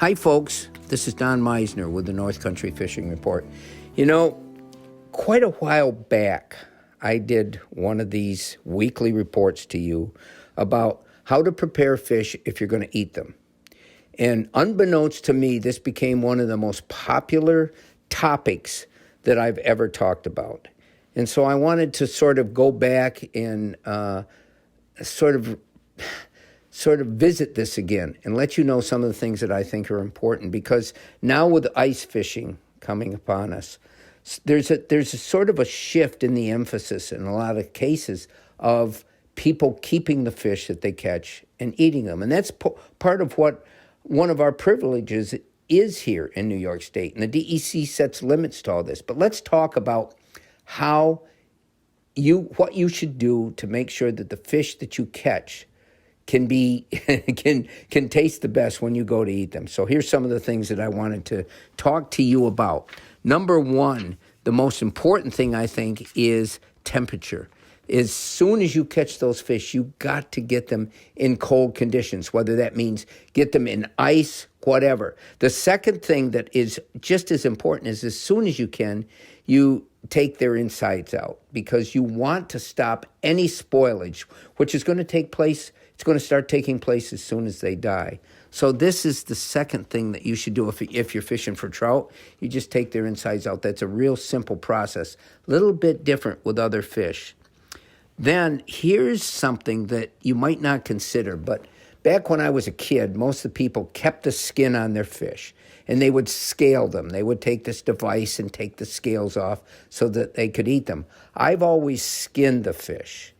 Hi, folks. This is Don Meisner with the North Country Fishing Report. You know, quite a while back, I did one of these weekly reports to you about how to prepare fish if you're going to eat them. And unbeknownst to me, this became one of the most popular topics that I've ever talked about. And so I wanted to sort of go back and sort of visit this again and let you know some of the things that I think are important, because now with ice fishing coming upon us, there's a sort of a shift in the emphasis in a lot of cases of people keeping the fish that they catch and eating them. And that's part of what one of our privileges is here in New York State. And the DEC sets limits to all this. But let's talk about what you should do to make sure that the fish that you catch can taste the best when you go to eat them. So here's some of the things that I wanted to talk to you about. Number one, the most important thing I think is temperature. As soon as you catch those fish, you got to get them in cold conditions, whether that means get them in ice, whatever. The second thing that is just as important is as soon as you can, you take their insides out, because you want to stop any spoilage, which is going to take place. It's going to start taking place as soon as they die. So this is the second thing that you should do if you're fishing for trout. You just take their insides out. That's a real simple process. A little bit different with other fish. Then here's something that you might not consider, but back when I was a kid, most of the people kept the skin on their fish, and they would scale them. They would take this device and take the scales off so that they could eat them. I've always skinned the fish,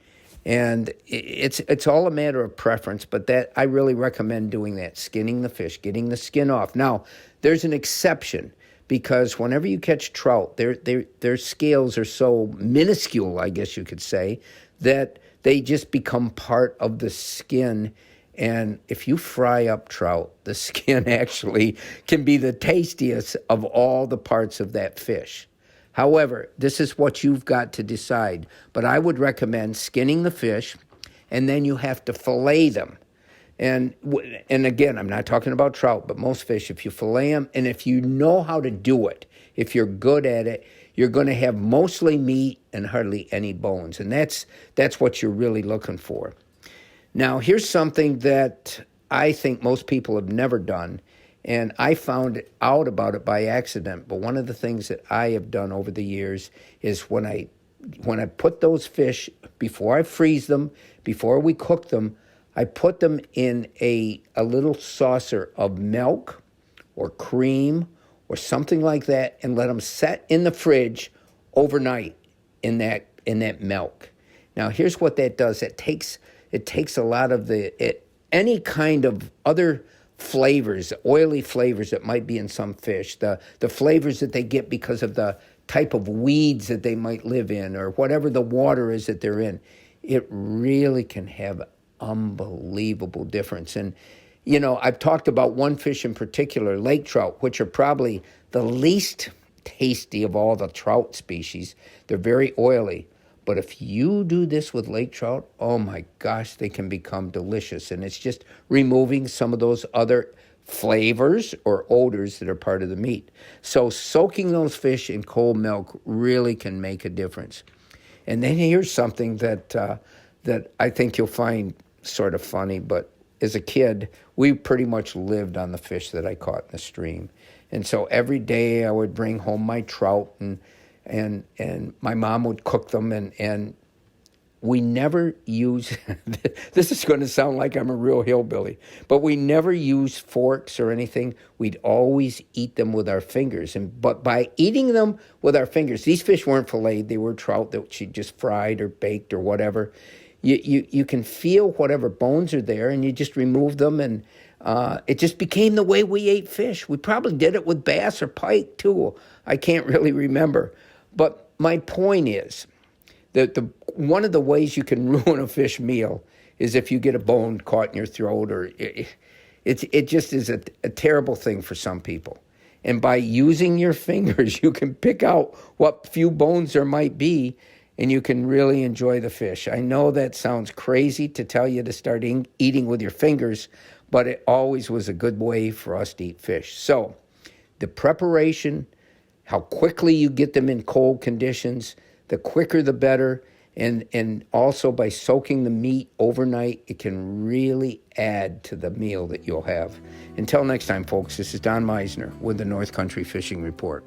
and it's all a matter of preference, but that I really recommend doing that, skinning the fish, getting the skin off. Now, there's an exception, because whenever you catch trout, their scales are so minuscule, I guess you could say, that they just become part of the skin. And if you fry up trout, the skin actually can be the tastiest of all the parts of that fish. However, this is what you've got to decide. But I would recommend skinning the fish, and then you have to fillet them. And again, I'm not talking about trout, but most fish, if you fillet them, and if you know how to do it, if you're good at it, you're going to have mostly meat and hardly any bones. And that's what you're really looking for. Now, here's something that I think most people have never done, and I found out about it by accident. But one of the things that I have done over the years is when I put those fish, before I freeze them, before we cook them, I put them in a little saucer of milk or cream or something like that, and let them set in the fridge overnight in that milk. Now, here's what that does. It takes a lot of any kind of other flavors, oily flavors that might be in some fish, the flavors that they get because of the type of weeds that they might live in, or whatever the water is that they're in. It really can have unbelievable difference. And, you know, I've talked about one fish in particular, lake trout, which are probably the least tasty of all the trout species. They're very oily. But if you do this with lake trout, oh my gosh, they can become delicious. And it's just removing some of those other flavors or odors that are part of the meat. So soaking those fish in cold milk really can make a difference. And then here's something that I think you'll find sort of funny, but as a kid, we pretty much lived on the fish that I caught in the stream. And so every day I would bring home my trout, and my mom would cook them, and we never use, this is going to sound like I'm a real hillbilly, but we never use forks or anything. We'd always eat them with our fingers. But by eating them with our fingers, these fish weren't filleted, they were trout that she just fried or baked or whatever. You can feel whatever bones are there, and you just remove them, and it just became the way we ate fish. We probably did it with bass or pike too. I can't really remember. But my point is that one of the ways you can ruin a fish meal is if you get a bone caught in your throat, or it just is a terrible thing for some people. And by using your fingers, you can pick out what few bones there might be, and you can really enjoy the fish. I know that sounds crazy to tell you to start eating with your fingers, but it always was a good way for us to eat fish. So the preparation, how quickly you get them in cold conditions, the quicker the better. And also by soaking the meat overnight, it can really add to the meal that you'll have. Until next time, folks, this is Don Meisner with the North Country Fishing Report.